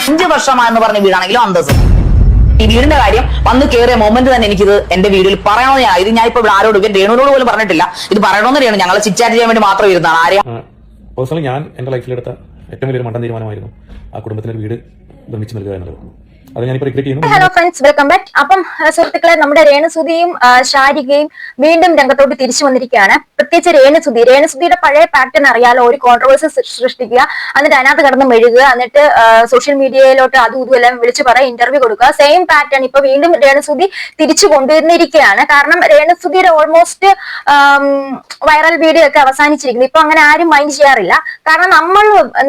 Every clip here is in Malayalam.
5 വർഷമായെന്ന് പറഞ്ഞ വീടാണെങ്കിലും അന്തസ്. ഈ വീടിന്റെ കാര്യം വന്ന് കയറിയ മൊമെന്റ് തന്നെ എനിക്കിത് എന്റെ വീഡിയോയിൽ പറയണമെന്ന് ഇത് ഞാൻ ഇപ്പൊ ആരോട് ഇവൻ രേണുവിനോട് പോലും പറഞ്ഞിട്ടില്ല. ഇത് പറയണമെന്ന് രേണു ഞങ്ങൾ ചിറ്റാറ്റ് ചെയ്യാൻ വേണ്ടി മാത്രം ഇരുന്നാണ്. ആരെയും പേഴ്സണലി ഞാൻ എന്റെ ലൈഫിലെടുത്ത ഏറ്റവും വലിയൊരു മണ്ടൻ തീരുമാനമായിരുന്നു ആ കുടുംബത്തിന് ഒരു വീട് നിർമ്മിച്ചു നൽകുക എന്നുള്ളത്. അത് ഞാനിപ്പോൾ റിഗ്രറ്റ് ചെയ്യുന്നു. Hello friends, welcome back. അപ്പം സുഹൃത്തുക്കളെ, നമ്മുടെ രേണുസുതിയും ശാരികയും വീണ്ടും രംഗത്തോട്ട് തിരിച്ചു വന്നിരിക്കുകയാണ്. പ്രത്യേകിച്ച് രേണുസുതിയുടെ പഴയ പാറ്റേൺ അറിയാലോ, ഒരു കോൺട്രവേഴ്സി സൃഷ്ടിക്കുക, എന്നിട്ട് അതിനകത്ത് കടന്ന് മെഴുകുക, എന്നിട്ട് സോഷ്യൽ മീഡിയയിലോട്ട് അതും ഇതും എല്ലാം വിളിച്ചു പറയാൻ ഇന്റർവ്യൂ കൊടുക്കുക. സെയിം പാറ്റേൺ ഇപ്പൊ വീണ്ടും രേണുസുതി തിരിച്ചു കൊണ്ടുവന്നിരിക്കുകയാണ്. കാരണം രേണുസുതിയുടെ ഓൾമോസ്റ്റ് വൈറൽ വീഡിയോ ഒക്കെ അവസാനിച്ചിരിക്കുന്നു. ഇപ്പൊ അങ്ങനെ ആരും മൈൻഡ് ചെയ്യാറില്ല. കാരണം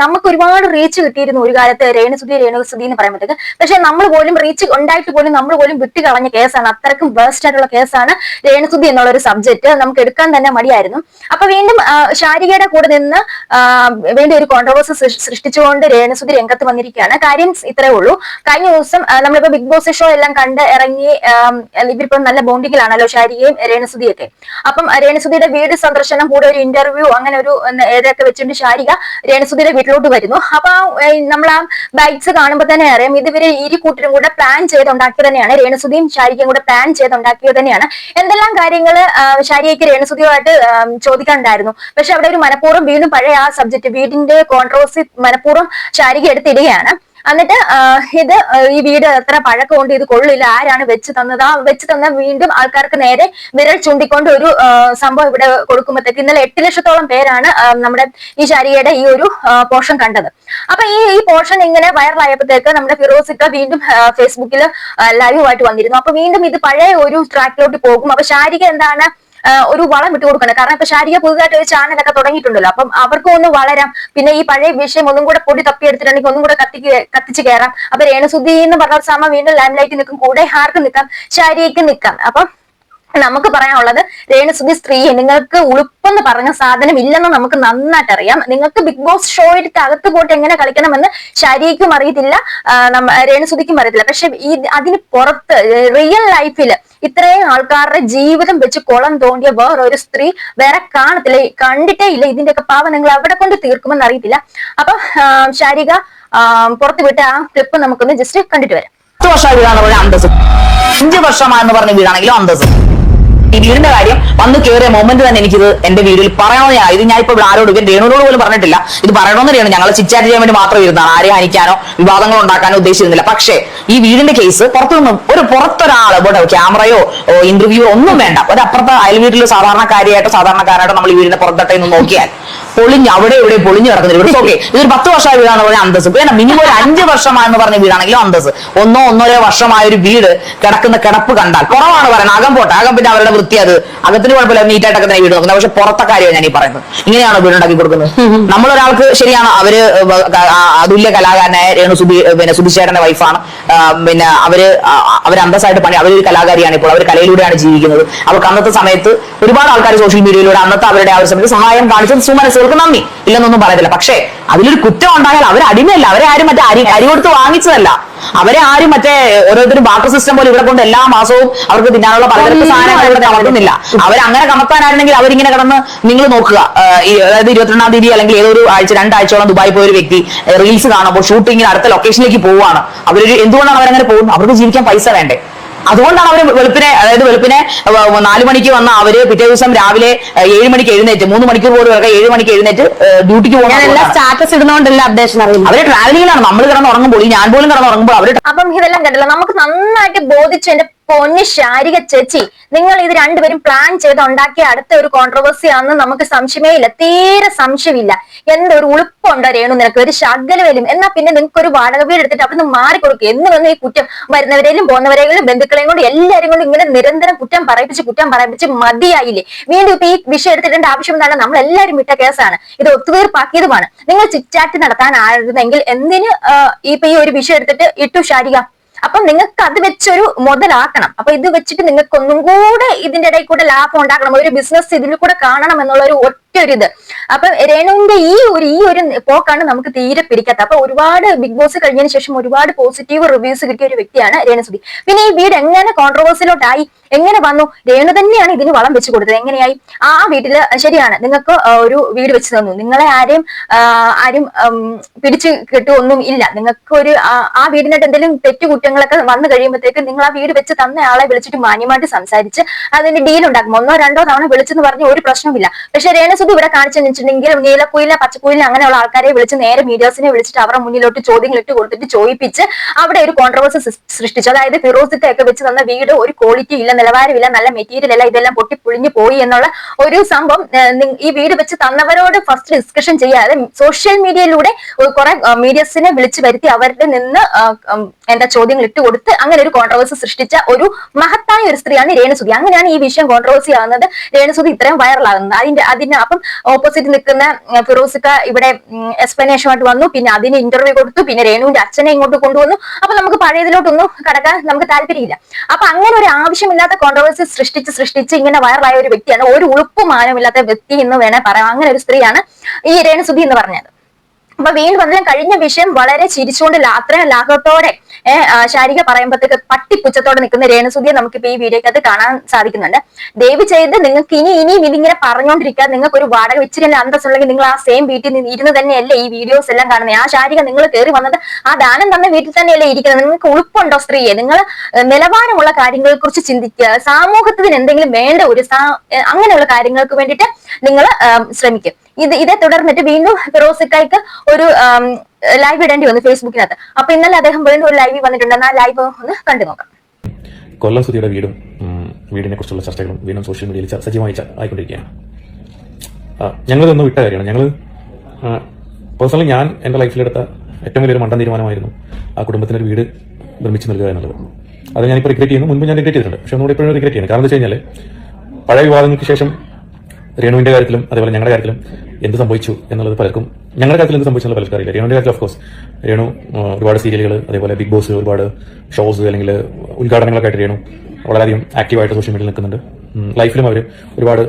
നമുക്ക് ഒരുപാട് റീച്ച് കിട്ടിയിരുന്നു ഒരു കാലത്ത് രേണുസുതി എന്ന് പറയുമ്പോഴത്തേക്ക്. പക്ഷെ നമ്മൾ പോലും റീച്ച് ഉണ്ടായിട്ട് പോലും നമ്മൾ പോലും വിട്ടുകളഞ്ഞ കേസാണ്. അത്രക്കും ബേസ്റ്റ് ആയിട്ടുള്ള കേസാണ് രേണുസുതി എന്നുള്ള ഒരു സബ്ജക്ട്. നമുക്ക് എടുക്കാൻ തന്നെ മടിയായിരുന്നു. അപ്പൊ വീണ്ടും ശാരികയുടെ കൂടെ നിന്ന് വീണ്ടും ഒരു കോൺട്രവേഴ്സി സൃഷ്ടിച്ചുകൊണ്ട് രേണുസുതി രംഗത്ത് വന്നിരിക്കുകയാണ്. കാര്യം ഇത്രേ ഉള്ളൂ. കഴിഞ്ഞ ദിവസം നമ്മളിപ്പോ ബിഗ് ബോസ് ഷോ എല്ലാം കണ്ട് ഇറങ്ങി ഇവരിപ്പോ നല്ല ബോണ്ടിങ്ങിലാണല്ലോ ശാരികയും രേണുസുതിയൊക്കെ. അപ്പം രേണുസുതിയുടെ വീട് സന്ദർശനം, കൂടെ ഒരു ഇന്റർവ്യൂ, അങ്ങനെ ഒരു ഏതൊക്കെ വെച്ചിട്ട് ശാരിക രേണുസുതിയുടെ വീട്ടിലോട്ട് വരുന്നു. അപ്പൊ നമ്മൾ ആ ബൈറ്റ്സ് കാണുമ്പോൾ തന്നെ അറിയാം ഇതുവരെ കൂട്ടരും കൂടെ പ്ലാൻ ചെയ്തുണ്ടാക്കിയത് തന്നെയാണ്. രേണുസുതിയും ശാരികയും കൂടെ പ്ലാൻ ചെയ്തുണ്ടാക്കിയത് തന്നെയാണ്. എന്തെല്ലാം കാര്യങ്ങൾ ശാരികയ്ക്ക് രേണുസുതിയുമായിട്ട് ചോദിക്കാനുണ്ടായിരുന്നു. പക്ഷെ അവിടെ ഒരു മനഃപൂർവ്വം വീണ്ടും പഴയ ആ സബ്ജക്ട്, വീടിന്റെ കോൺട്രവേഴ്സി മനഃപൂർവ്വം ശാരിക എടുത്തിടുകയാണ്. എന്നിട്ട് ഈ വീട് എത്ര പഴക്കമുണ്ട്, ഇത് കൊള്ളില്ല, ആരാണ് വെച്ച് തന്നത്, ആ വെച്ച് തന്ന വീണ്ടും ആൾക്കാർക്ക് നേരെ വിരൽ ചൂണ്ടിക്കൊണ്ട് ഒരു സംഭവം ഇവിടെ കൊടുക്കുമ്പോഴത്തേക്ക് ഇന്നലെ 8 ലക്ഷത്തോളം പേരാണ് നമ്മുടെ ഈ ശാരികയുടെ ഈ ഒരു പോർഷൻ കണ്ടത്. അപ്പൊ ഈ പോർഷൻ ഇങ്ങനെ വൈറലായപ്പോഴത്തേക്ക് നമ്മുടെ ഫിറോസിക്ക വീണ്ടും ഫേസ്ബുക്കിൽ ലൈവായിട്ട് വന്നിരുന്നു. അപ്പൊ വീണ്ടും ഇത് പഴയ ഒരു ട്രാക്കിലോട്ട് പോകും. അപ്പൊ ശാരിക എന്താണ് ഒരു വളം വിട്ടു കൊടുക്കണം. കാരണം ഇപ്പൊ ശാരിക പുതുതായിട്ട് ഒരു ചാനലൊക്കെ തുടങ്ങിയിട്ടുണ്ടല്ലോ. അപ്പം അവർക്കും ഒന്ന് വളരാം. പിന്നെ ഈ പഴയ വിഷയം ഒന്നും കൂടെ പൊടി തപ്പിയെടുത്തിട്ടുണ്ടെങ്കിൽ ഒന്നും കൂടെ കത്തിച്ച് കയറാം. അപ്പൊ രേണുസുതി എന്ന് പറഞ്ഞ സമയം വീണ്ടും ലൈം ലൈറ്റ് നിൽക്കും. കൂടെ ആർക്ക് നിൽക്കാം? ശാരികയ്ക്ക് നിൽക്കാം. അപ്പം നമുക്ക് പറയാനുള്ളത്, രേണുസുതി സ്ത്രീ, നിങ്ങൾക്ക് ഉളുപ്പെന്ന് പറഞ്ഞ സാധനം ഇല്ലെന്ന് നമുക്ക് നന്നായിട്ട് അറിയാം. നിങ്ങൾക്ക് ബിഗ് ബോസ് ഷോയുടെ അകത്ത് പോയിട്ട് എങ്ങനെ കളിക്കണമെന്ന് ശാരികയ്ക്കും അറിയത്തില്ല, രേണുസുതിക്കും അറിയത്തില്ല. പക്ഷെ അതിന് പുറത്ത് റിയൽ ലൈഫില് ഇത്രയും ആൾക്കാരുടെ ജീവിതം വെച്ച് കുളം തോണ്ടിയ വേറൊരു സ്ത്രീ വേറെ കാണത്തില്ല, കണ്ടിട്ടേ ഇല്ല. ഇതിന്റെയൊക്കെ പാവം നിങ്ങൾ എവിടെ കൊണ്ട് തീർക്കുമെന്ന് അറിയത്തില്ല. അപ്പൊ ശാരിക പുറത്ത് വിട്ട ആ ക്ലിപ്പ് നമുക്കൊന്ന് ജസ്റ്റ് കണ്ടിട്ട് വരാം. 10 വർഷമായ വീടാണെന്ന് പറഞ്ഞ അന്തസ്. 5 വർഷമായെന്ന് പറഞ്ഞ വീടാണെങ്കിലും അന്തസ്. ഈ വീടിന്റെ കാര്യം വന്ന് കയറിയ മൊമെന്റ് തന്നെ എനിക്കിത് എന്റെ വീഡിയോയിൽ പറയണമെന്ന് ഇത് ഞാൻ ഇപ്പൊ ആരോട് ഇവൻ രേണുവിനോട് പോലും പറഞ്ഞിട്ടില്ല. ഇത് പറയണമെന്ന് രേണു ഞങ്ങൾ ചിറ്റാറ്റ് ചെയ്യാൻ വേണ്ടി മാത്രം ഇരുന്നാണ്. ആരെയും ഹനിക്കാനോ വിവാദങ്ങളോ ഉണ്ടാക്കാനോ ഉദ്ദേശിച്ചിരുന്നില്ല. പക്ഷേ ഈ വീടിന്റെ കേസ് പുറത്തൊരാള് ക്യാമറയോ ഇന്റർവ്യൂയോ ഒന്നും വേണ്ട, ഒരപ്പുറത്തെ അയൽ വീട്ടിൽ സാധാരണക്കാരായിട്ടോ നമ്മൾ ഈ വീടിന്റെ പുറത്തട്ടെ എന്ന് നോക്കിയാൽ പൊളിഞ്ഞ് അവിടെ ഇവിടെ പൊളിഞ്ഞു കിടക്കുന്നില്ല. ഓക്കെ, ഇതൊരു 10 വർഷമായ വീടാണെന്ന് പറഞ്ഞ അന്തസ്. പിന്നെ മിനിമം ഒരു 5 വർഷമായെന്ന് പറഞ്ഞ വീടാണെങ്കിലും അന്തസ്. 1-1.5 വർഷമായ ഒരു വീട് കിടക്കുന്ന കിടപ്പ് കണ്ടാൽ കുറവാണ് പറയുന്നത്. അകം പോട്ടെ, അകം പിന്നെ അവരുടെ വൃത്തി, അത് അകത്തിന് കുഴപ്പമില്ല, നീറ്റായിട്ടൊക്കെ തന്നെ വീട് നോക്കുന്നത്. പക്ഷെ പുറത്തെ കാര്യമാണ് ഞാൻ ഈ പറയുന്നത്. ഇങ്ങനെയാണോ വീടുണ്ടാക്കി കൊടുക്കുന്നത്? നമ്മളൊരാൾക്ക് ശരിയാണ്, അവര് അതുല്യ കലാകാരനായ രേണുസുതി, പിന്നെ സുധിച്ചേട്ടന്റെ വൈഫാണ്. പിന്നെ അവര് അന്തസ്സായിട്ട് പണി, അവരൊരു കലാകാരിയാണ്. ഇപ്പോൾ അവർ കലയിലൂടെയാണ് ജീവിക്കുന്നത്. അവർക്ക് അന്നത്തെ സമയത്ത് ഒരുപാട് ആൾക്കാർ സോഷ്യൽ മീഡിയയിലൂടെ അന്നത്തെ അവരുടെ ആ ഒരു സമയത്ത് സഹായം കാണിച്ചത് സുമനസ്സുകൾക്ക് നന്ദി, ഇല്ലെന്നൊന്നും പറയത്തില്ല. പക്ഷേ അതിലൊരു കുറ്റം ഉണ്ടായാൽ അവർ അടിമയല്ല, അവരെ ആരും മറ്റേ അരി കൊടുത്ത് വാങ്ങിച്ചതല്ല, അവരെ ആരും മറ്റേ ഓരോരുത്തരും ബാട്ടർ സിസ്റ്റം പോലെ ഇവിടെ കൊണ്ട് എല്ലാ മാസവും അവർക്ക് തിന്നാനുള്ള പലതരത്തിൽ സാധനങ്ങൾ ഇവിടെ കമത്തുന്നില്ല. അവരങ്ങനെ കമത്താനായിരുന്നെങ്കിൽ അവരിങ്ങനെ കിടന്ന് നിങ്ങൾ നോക്കുക, അതായത് 22-ാം തീയതി അല്ലെങ്കിൽ ഏതൊരു ആഴ്ച 2 ആഴ്ചയോളം ദുബായി പോയ ഒരു വ്യക്തി റീൽസ് കാണുമ്പോൾ ഷൂട്ടിങ്ങിന് അടുത്ത ലൊക്കേഷനിലേക്ക് പോവുകയാണ്. എന്തുകൊണ്ടാണ് അവരങ്ങനെ പോകുന്നത്? അവർക്ക് ജീവിക്കാൻ പൈസ വേണ്ടേ? അതുകൊണ്ടാണ് അവര് വെളുപ്പിനെ 4 മണിക്ക് വന്ന അവര് പിറ്റേ ദിവസം രാവിലെ 7 മണിക്ക് എഴുന്നേറ്റ് 3 മണിക്കൂർ പോലും 7 മണിക്ക് എഴുന്നേറ്റ് ഡ്യൂട്ടിക്ക് പോകുന്ന സ്റ്റാറ്റസ് ഇടുന്നോണ്ടല്ല അപ്ഡേഷൻ അറിയില്ല. അവര് ട്രാവലിംഗിലാണ്. നമ്മൾ കിടന്നുറങ്ങുമ്പോൾ, ഞാൻ പോലും കിടന്നുറങ്ങുമ്പോൾ അവര്. അപ്പം ഇതെല്ലാം കണ്ടല്ലോ, നമുക്ക് നന്നായിട്ട് ബോധിച്ചു. എന്റെ പൊന്ന് ശാരിക ചേച്ചി, നിങ്ങൾ ഇത് രണ്ടുപേരും പ്ലാൻ ചെയ്ത് ഉണ്ടാക്കിയ അടുത്ത ഒരു കോൺട്രവേഴ്സി ആണെന്ന് നമുക്ക് സംശയമേ ഇല്ല, തീരെ സംശയമില്ല. എന്തൊരു ഉളുപ്പുണ്ടോ രേണു നിനക്ക്, ഒരു ശകലവേലും. എന്നാ പിന്നെ നിങ്ങൾക്ക് ഒരു വാടക വീട് എടുത്തിട്ട് അവിടുന്ന് മാറിക്കൊടുക്കുക. എന്ന് വന്ന് ഈ കുറ്റം വരുന്നവരെയും പോകുന്നവരെയും ബന്ധുക്കളെയും കൊണ്ട് എല്ലാവരും കൊണ്ട് ഇങ്ങനെ നിരന്തരം കുറ്റം പറയിപ്പിച്ച് മതിയായില്ലേ? വീണ്ടും ഇപ്പൊ ഈ വിഷയം എടുത്തിട്ടേണ്ട ആവശ്യം എന്താണ്? നമ്മൾ എല്ലാവരും വിട്ട കേസാണ്, ഇത് ഒത്തുതീർപ്പാക്കിയതുമാണ്. നിങ്ങൾ ചിറ്റാറ്റ് നടത്താനായിരുന്നെങ്കിൽ എന്തിന് ഇപ്പൊ ഈ ഒരു വിഷയം എടുത്തിട്ട് ഇട്ടു ശാരിക? അപ്പൊ നിങ്ങൾക്ക് അത് വെച്ചൊരു മുതലാക്കണം. അപ്പൊ ഇത് വെച്ചിട്ട് നിങ്ങൾക്ക് ഒന്നും കൂടെ ഇതിന്റെ ഇടയിൽ കൂടെ ലാഭം ഉണ്ടാക്കണം, ഒരു ബിസിനസ് ഇതിൽ കൂടെ കാണണം എന്നുള്ള ഒരു ഒറ്റ ഒരു ഇത്. അപ്പൊ രേണുവിന്റെ ഈ ഒരു പോക്കാണ് നമുക്ക് തീരെ പിടിക്കാത്ത. അപ്പൊ ഒരുപാട് ബിഗ് ബോസ് കഴിഞ്ഞതിന് ശേഷം ഒരുപാട് പോസിറ്റീവ് റിവ്യൂസ് കിട്ടിയ ഒരു വ്യക്തിയാണ് രേണുസുതി. പിന്നെ ഈ വീട് എങ്ങനെ കോൺട്രവേഴ്സിലോട്ടായി, എങ്ങനെ വന്നു? രേണു തന്നെയാണ് ഇതിന് വളം വെച്ച് കൊടുത്തത്. എങ്ങനെയായി? ആ വീട്ടില് ശരിയാണ്, നിങ്ങൾക്ക് ഒരു വീട് വെച്ച് തന്നു, നിങ്ങളെ ആരും പിടിച്ചു കിട്ടുമൊന്നും ഇല്ല. നിങ്ങൾക്ക് ഒരു ആ വീടിനായിട്ട് എന്തെങ്കിലും തെറ്റുകുറ്റങ്ങളൊക്കെ വന്നു കഴിയുമ്പോഴത്തേക്ക് നിങ്ങൾ ആ വീട് വെച്ച് തന്ന ആളെ വിളിച്ചിട്ട് മാന്യമായിട്ട് സംസാരിച്ച് അതിന്റെ ഡീൽ ഉണ്ടാക്കും. 1 or 2 തവണ വിളിച്ചെന്ന് പറഞ്ഞ ഒരു പ്രശ്നമില്ല. പക്ഷെ രേണുസുതി ഇവിടെ കാണിച്ചെന്ന് വെച്ചിട്ടുണ്ടെങ്കിൽ നീലക്കുയിലെ പച്ചക്കുയിലെ അങ്ങനെയുള്ള ആൾക്കാരെ വിളിച്ച് നേരെ മീഡിയാസിനെ വിളിച്ചിട്ട് അവരുടെ മുന്നിലോട്ട് ചോദ്യങ്ങൾ ഇട്ട് കൊടുത്തിട്ട് ചോദിപ്പിച്ച് അവിടെ ഒരു കോൺട്രവേഴ്സി സൃഷ്ടിച്ചു. അതായത് ഫിറോസിത്തെ ഒക്കെ വെച്ച് തന്ന വീട് ഒരു ക്വാളിറ്റി ഇല്ല, നിലവാരമില്ല, നല്ല മെറ്റീരിയൽ അല്ല, ഇതെല്ലാം പൊട്ടിപ്പൊളിഞ്ഞു പോയി എന്നുള്ള ഒരു സംഭവം ഈ വീട് വെച്ച് തന്നവരോട് ഫസ്റ്റ് ഡിസ്കഷൻ ചെയ്യാതെ സോഷ്യൽ മീഡിയയിലൂടെ കുറെ മീഡിയസിനെ വിളിച്ചു വരുത്തി അവരുടെ നിന്ന് ചോദ്യങ്ങൾ ഇട്ട് കൊടുത്ത് അങ്ങനെ ഒരു കോൺട്രവേഴ്സി സൃഷ്ടിച്ച ഒരു മഹത്തായ ഒരു സ്ത്രീയാണ് രേണുസുതി. അങ്ങനെയാണ് ഈ വിഷയം കോൺട്രവേഴ്സി ആകുന്നത്, രേണുസുതി ഇത്രയും വൈറലാകുന്നത്. അതിന് അപ്പം ഓപ്പോസിറ്റ് നിൽക്കുന്ന ഫിറോസിക്ക ഇവിടെ എക്സ്പ്ലനേഷനുമായിട്ട് വന്നു, പിന്നെ അതിന് ഇന്റർവ്യൂ കൊടുത്തു, പിന്നെ രേണുവിന്റെ അച്ഛനെ ഇങ്ങോട്ട് കൊണ്ടുവന്നു. അപ്പൊ നമുക്ക് പഴയതിലോട്ടൊന്നും കടക്കാൻ നമുക്ക് താല്പര്യമില്ല. അപ്പൊ അങ്ങനെ ഒരു ആവശ്യമില്ലാത്ത കോൺട്രവേഴ്സി സൃഷ്ടിച്ച് ഇങ്ങനെ വൈറലായ ഒരു വ്യക്തിയാണ്, ഒരു ഉളുപ്പും മാനമില്ലാത്ത വ്യക്തി എന്ന് വേണേൽ പറയാം. അങ്ങനെ ഒരു സ്ത്രീയാണ് ഈ രേണുസുതി എന്ന് പറഞ്ഞത്. അപ്പൊ വീണ്ടും അതിലും കഴിഞ്ഞ വിഷയം വളരെ ചിരിച്ചുകൊണ്ട് അത്രയും ലാഘവത്തോടെ ശാരിക പറയുമ്പോഴത്തേക്ക് പട്ടിപ്പുച്ചത്തോടെ നിൽക്കുന്ന രേണുസുതിയെ നമുക്കിപ്പോ ഈ വീഡിയോക്കകത്ത് കാണാൻ സാധിക്കുന്നുണ്ട്. ദയവ് ചെയ്ത് നിങ്ങൾക്ക് ഇനിയും ഇതിങ്ങനെ പറഞ്ഞുകൊണ്ടിരിക്കുക. നിങ്ങൾക്ക് ഒരു വാടക വെച്ചില്ല അന്തസ്സുണ്ടെങ്കിൽ നിങ്ങൾ ആ സെയിം വീട്ടിൽ ഇരുന്ന് തന്നെയല്ലേ ഈ വീഡിയോസ് എല്ലാം കാണുന്നത്. ആ ശാരിക നിങ്ങൾ കയറി വന്നത് ആ ദാനം തന്ന വീട്ടിൽ തന്നെയല്ലേ ഇരിക്കുന്നത്. നിങ്ങൾക്ക് ഉളുപ്പുണ്ടോ സ്ത്രീയെ? നിങ്ങൾ നിലവാരമുള്ള കാര്യങ്ങളെ കുറിച്ച് ചിന്തിക്കുക. സമൂഹത്തിന് എന്തെങ്കിലും വേണ്ട ഒരു അങ്ങനെയുള്ള കാര്യങ്ങൾക്ക് വേണ്ടിയിട്ട് നിങ്ങൾ ശ്രമിക്കും. ഇതേ തുടർന്നിട്ട് വീണ്ടും ഫിറോസിക്കായ്ക്ക് ഒരു ലൈവ് ഇടേണ്ടി വന്നു ഫേസ്ബുക്കിനകത്ത്. അപ്പൊ ഇന്നലെ അദ്ദേഹം വീണ്ടും ഒരു ലൈവ് വന്നിട്ടുണ്ട്. ആ ലൈവ് ഒന്ന് കണ്ടു നോക്കാം. കൊല്ലം സുധിയുടെ വീടിനെ കുറിച്ചുള്ള ചർച്ചകളും വീണ്ടും സോഷ്യൽ മീഡിയയിൽ സജീവമായി ആയിക്കൊണ്ടിരിക്കുകയാണ്. ഞങ്ങളിതൊന്നും വിട്ട കാര്യമാണ്. ഞങ്ങൾ പേഴ്സണലി ഞാൻ എന്റെ ലൈഫിലെടുത്ത ഏറ്റവും വലിയൊരു മണ്ടൻ തീരുമാനമായിരുന്നു ആ കുടുംബത്തിനൊരു വീട് നിർമ്മിച്ചു നൽകുക എന്നുള്ളത്. അത് ഞാനിപ്പോൾ റിഗ്രറ്റ് ചെയ്യുന്നു. മുൻപ് ഞാൻ റിഗ്രറ്റ് ചെയ്തിട്ടുണ്ട്, പക്ഷെ ഒന്നുകൂടി ഇപ്പോഴും റിഗ്രറ്റ് ചെയ്യുന്നത്. കാരണം എന്താ വെച്ച് കഴിഞ്ഞാൽ പഴയ വിവാദങ്ങൾക്ക് ശേഷം രേണുവിന്റെ കാര്യത്തിലും അതേപോലെ ഞങ്ങളുടെ കാര്യത്തിലും എന്ത് സംഭവിച്ചു എന്നുള്ളത് പലർക്കും, ഞങ്ങളുടെ കാര്യത്തിൽ എന്ത് സംഭവിച്ചു പലർക്കും അറിയില്ല. രേണുവിന്റെ കാര്യത്തിൽ ഓഫ് കോഴ്സ് രേണു ഒരുപാട് സീരിയലുകൾ, അതേപോലെ ബിഗ് ബോസ്, ഒരുപാട് ഷോസ് അല്ലെങ്കിൽ ഉദ്ഘാടനങ്ങളൊക്കെ ആയിട്ട് രേണു വളരെയധികം ആക്റ്റീവായിട്ട് സോഷ്യൽ മീഡിയയിൽ നിൽക്കുന്നുണ്ട്. ലൈഫിലും അവർ ഒരുപാട്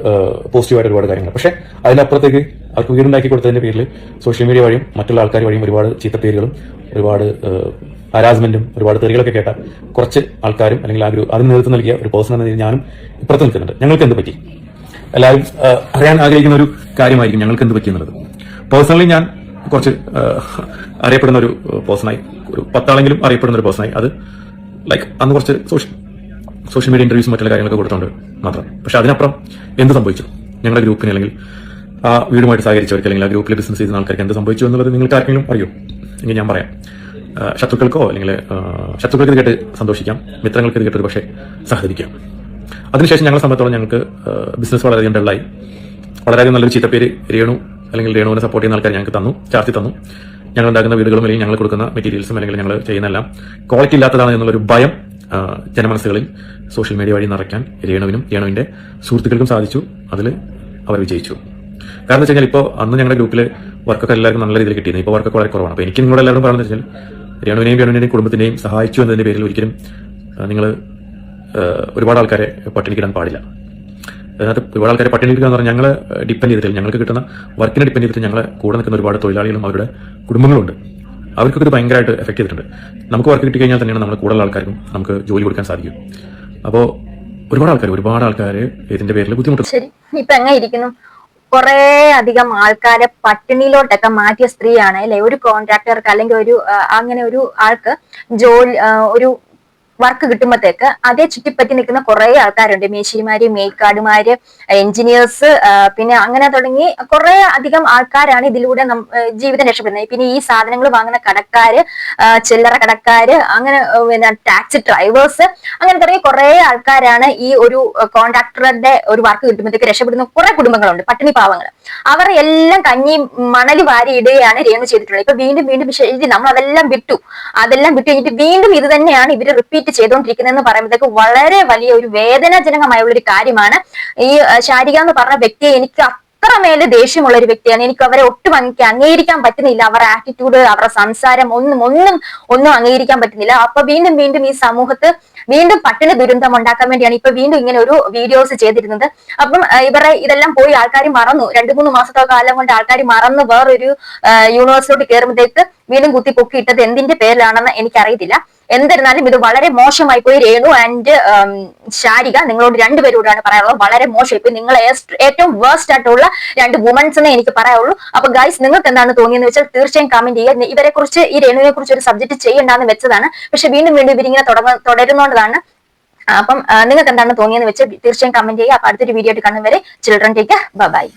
പോസിറ്റീവായിട്ട് ഒരുപാട് കാര്യങ്ങൾ. പക്ഷെ അതിനപ്പുറത്തേക്ക് അവർക്ക് വീടുണ്ടാക്കി കൊടുത്തതിന്റെ പേരിൽ സോഷ്യൽ മീഡിയ വഴിയും മറ്റുള്ള ആൾക്കാർ വഴിയും ഒരുപാട് ചീത്തപ്പേരുകളും ഒരുപാട് ഹരാസ്മെന്റും ഒരുപാട് തെറികളൊക്കെ കേട്ട കുറച്ച് ആൾക്കാരും അല്ലെങ്കിൽ അതിന് നേതൃത്വം നൽകിയ ഒരു പേഴ്സൺ എന്ന രീതിയിൽ ഞാനും ഇപ്പുറത്ത് നിൽക്കുന്നുണ്ട്. ഞങ്ങൾക്ക് എന്ത് പറ്റി? എല്ലാവരും അറിയാൻ ആഗ്രഹിക്കുന്ന ഒരു കാര്യമായിരിക്കും ഞങ്ങൾക്ക് എന്ത് പറ്റിയെന്നുള്ളത്. പേഴ്സണലി ഞാൻ കുറച്ച് അറിയപ്പെടുന്ന ഒരു പേഴ്സണായി, ഒരു 10 ആളെങ്കിലും അറിയപ്പെടുന്ന ഒരു പേഴ്സണായി. അത് ലൈക്ക് അന്ന് കുറച്ച് സോഷ്യൽ മീഡിയ ഇന്റർവ്യൂസും മറ്റുള്ള കാര്യങ്ങളൊക്കെ കൊടുത്തോണ്ട് മാത്രം. പക്ഷെ അതിനപ്പുറം എന്ത് സംഭവിച്ചു ഞങ്ങളുടെ ഗ്രൂപ്പിന്, അല്ലെങ്കിൽ ആ വീടുമായിട്ട് സഹകരിച്ചവർക്ക്, അല്ലെങ്കിൽ ആ ഗ്രൂപ്പിൽ ബിസിനസ് ചെയ്യുന്ന ആൾക്കാർക്ക് എന്ത് സംഭവിച്ചു എന്നുള്ളത് നിങ്ങൾക്ക് ആർക്കെങ്കിലും അറിയോ? എങ്കിൽ ഞാൻ പറയാം. ശത്രുക്കൾക്കോ അല്ലെങ്കിൽ ശത്രുക്കൾക്ക് ഇത് കേട്ട് സന്തോഷിക്കാം, മിത്രങ്ങൾക്ക് ഇത് കേട്ടൊരു പക്ഷേ സഹകരിക്കാം. അതിനുശേഷം ഞങ്ങളെ സംബന്ധിച്ചോളം ഞങ്ങൾക്ക് ബിസിനസ് വളരെയധികം ഡള്ളായി. വളരെയധികം നല്ലൊരു ചീത്തപ്പേര് രേണു അല്ലെങ്കിൽ രേണുവിനെ സപ്പോർട്ട് ചെയ്യുന്ന ആൾക്കാർ ഞങ്ങൾക്ക് ചാർത്തി തന്നു. ഞങ്ങൾ ഉണ്ടാക്കുന്ന വീടുകളും അല്ലെങ്കിൽ ഞങ്ങൾ കൊടുക്കുന്ന മെറ്റീരിയൽസും അല്ലെങ്കിൽ ഞങ്ങൾ ചെയ്യുന്നതെല്ലാം ക്വാളിറ്റി ഇല്ലാത്തതാണ് എന്നുള്ളൊരു ഭയം ജനമനസ്സുകളിൽ സോഷ്യൽ മീഡിയ വഴി നിറയ്ക്കാൻ രേണുവിന്റെ സുഹൃത്തുക്കൾക്കും സാധിച്ചു. അതിൽ അവർ വിജയിച്ചു. കാരണം എന്ന് വെച്ച് കഴിഞ്ഞാൽ ഇപ്പോൾ അന്ന് ഞങ്ങളുടെ ഗ്രൂപ്പിൽ വർക്കൊക്കെ എല്ലാവർക്കും നല്ല രീതിയിൽ കിട്ടിയിരുന്നു. ഇപ്പോൾ വർക്കൊക്കെ വളരെ കുറവാണ്. അപ്പോൾ എനിക്ക് നിങ്ങളോട് എല്ലാവരും പറയുന്നത് വെച്ചാൽ രേണുവിന്റെയും കുടുംബത്തിന്റെയും സഹായിച്ചു എന്നതിന്റെ പേരിൽ ഒരിക്കലും നിങ്ങൾ ഒരുപാട് ആൾക്കാരെ പട്ടിണിക്കിടാൻ പാടില്ല. അതിനകത്ത് ഒരുപാട് ആൾക്കാരെ പട്ടിണിക്കുക എന്ന് പറഞ്ഞാൽ ഞങ്ങളെ ഡിപ്പെൻഡ് ചെയ്തിട്ടില്ല, ഞങ്ങൾക്ക് കിട്ടുന്ന വർക്കിനെ ഡിപ്പെൻഡ് ചെയ്തിട്ട് ഞങ്ങളെ കൂടെ നിൽക്കുന്ന ഒരുപാട് തൊഴിലാളികളും അവരുടെ കുടുംബങ്ങളുണ്ട്. അവർക്കൊക്കെ ഇത് ഭയങ്കരമായിട്ട് എഫക്ട് ചെയ്തിട്ടുണ്ട്. നമുക്ക് വർക്ക് കിട്ടി കഴിഞ്ഞാൽ തന്നെയാണ് നമ്മുടെ കൂടുതൽ ആൾക്കാർക്കും നമുക്ക് ജോലി കൊടുക്കാൻ സാധിക്കും. അപ്പോൾ ഒരുപാട് ആൾക്കാർ ഇതിന്റെ പേരിൽ ബുദ്ധിമുട്ട്. ശരി, ഇപ്പൊ എങ്ങനെ ഇരിക്കുന്നു? കുറെ അധികം ആൾക്കാരെ പട്ടിണിയിലോട്ടൊക്കെ മാറ്റിയ സ്ത്രീയാണ് അല്ലെ. ഒരു കോൺട്രാക്ടർക്ക് അല്ലെങ്കിൽ അങ്ങനെ ഒരു ആൾക്ക് ഒരു വർക്ക് കിട്ടുമ്പോഴത്തേക്ക് അതേ ചുറ്റിപ്പറ്റി നിൽക്കുന്ന കുറെ ആൾക്കാരുണ്ട്. മേശിരിമാര്, മേക്കാടുമാര്, എഞ്ചിനീയേഴ്സ്, പിന്നെ അങ്ങനെ തുടങ്ങി കുറെ അധികം ആൾക്കാരാണ് ഇതിലൂടെ ജീവിതം രക്ഷപ്പെടുന്നത്. പിന്നെ ഈ സാധനങ്ങൾ വാങ്ങുന്ന കടക്കാര്, ചില്ലറ കടക്കാര്, അങ്ങനെ പിന്നെ ടാക്സി ഡ്രൈവേഴ്സ്, അങ്ങനെ തുടങ്ങി കുറെ ആൾക്കാരാണ് ഈ ഒരു കോൺട്രാക്ടറുടെ ഒരു വർക്ക് കിട്ടുമ്പോഴത്തേക്ക് രക്ഷപ്പെടുന്ന കുറെ കുടുംബങ്ങളുണ്ട്, പട്ടിണി പാവങ്ങൾ. അവർ എല്ലാം കഞ്ഞി മണല് വാരി ഇടുകയാണ് രേണു ചെയ്തിട്ടുള്ളത്. ഇപ്പൊ വീണ്ടും ശരി, നമ്മൾ അതെല്ലാം വിട്ടു കഴിഞ്ഞിട്ട് വീണ്ടും ഇത് തന്നെയാണ് ഇവര് റിപ്പീറ്റ് ചെയ്തുകൊണ്ടിരിക്കുന്നതെന്ന് പറയുമ്പോഴത്തേക്ക് വളരെ വലിയ ഒരു വേദനാജനകമായുള്ള ഒരു കാര്യമാണ്. ഈ ശാരിക എന്ന് പറഞ്ഞ വ്യക്തിയെ എനിക്ക് അത്ര അത്രമേല് ദേഷ്യമുള്ള ഒരു വ്യക്തിയാണ്. എനിക്ക് അവരെ ഒട്ടും അംഗീകരിക്കാൻ പറ്റുന്നില്ല. അവരുടെ ആറ്റിറ്റ്യൂഡ്, അവരുടെ സംസാരം ഒന്നും അംഗീകരിക്കാൻ പറ്റുന്നില്ല. അപ്പൊ വീണ്ടും ഈ സമൂഹത്ത് വീണ്ടും പട്ടിണി ദുരന്തം ഉണ്ടാക്കാൻ വേണ്ടിയാണ് ഇപ്പൊ വീണ്ടും ഇങ്ങനെ ഒരു വീഡിയോസ് ചെയ്തിരുന്നത്. അപ്പം ഇവരെ ഇതെല്ലാം പോയി ആൾക്കാർ മറന്നു. 2-3 മാസത്തെ കാലം കൊണ്ട് ആൾക്കാർ മറന്ന് വേറൊരു യൂണിവേഴ്സിലോട്ട് കയറുമ്പോഴത്തേക്ക് വീണ്ടും കുത്തി പൊക്കിയിട്ടത് എന്തിന്റെ പേരിലാണെന്ന് എനിക്കറിയത്തില്ല. എന്നിരുന്നാലും ഇത് വളരെ മോശമായി പോയി. രേണു ആൻഡ് ശാരിക, നിങ്ങളോട് രണ്ടുപേരോടാണ് പറയാനുള്ളത്. വളരെ മോശം. ഇപ്പൊ നിങ്ങൾ ഏറ്റവും വേസ്റ്റ് ആയിട്ടുള്ള 2 വുമൻസ് എന്നേ എനിക്ക് പറയാനുള്ളൂ. അപ്പൊ ഗൈസ്, നിങ്ങൾക്ക് എന്താണ് തോന്നിയെന്ന് വെച്ചാൽ തീർച്ചയായും കമന്റ് ചെയ്യുക. ഇവരെ കുറിച്ച്, ഈ രേണുവിനെ കുറിച്ച് ഒരു സബ്ജക്ട് ചെയ്യണ്ടെന്ന് വെച്ചതാണ്. പക്ഷെ വീണ്ടും ഇവരിങ്ങനെ തുടരുന്നോണ്ടതാണ്. അപ്പം നിങ്ങൾക്ക് എന്താണ് തോന്നിയെന്ന് വെച്ചാൽ തീർച്ചയായും കമന്റ് ചെയ്യുക. അപ്പൊ അടുത്തൊരു വീഡിയോ ആയിട്ട് കാണും വരെ ചിൽഡ്രൻ ടേക്ക് കെയർ. ബൈ.